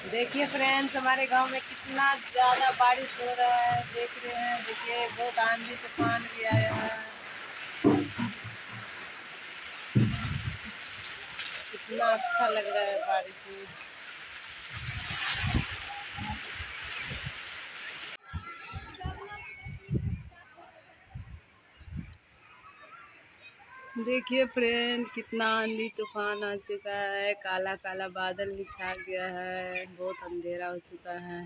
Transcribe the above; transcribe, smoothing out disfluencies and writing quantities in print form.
देखिए फ्रेंड्स, हमारे गांव में कितना ज़्यादा बारिश हो रहा है। देख रहे हैं, देखिए बहुत आंधी तूफान भी आया है। कितना अच्छा लग रहा है बारिश में। देखिए फ्रेंड, कितना आंधी तूफान आ चुका है। काला काला बादल भी छा गया है। बहुत अंधेरा हो चुका है।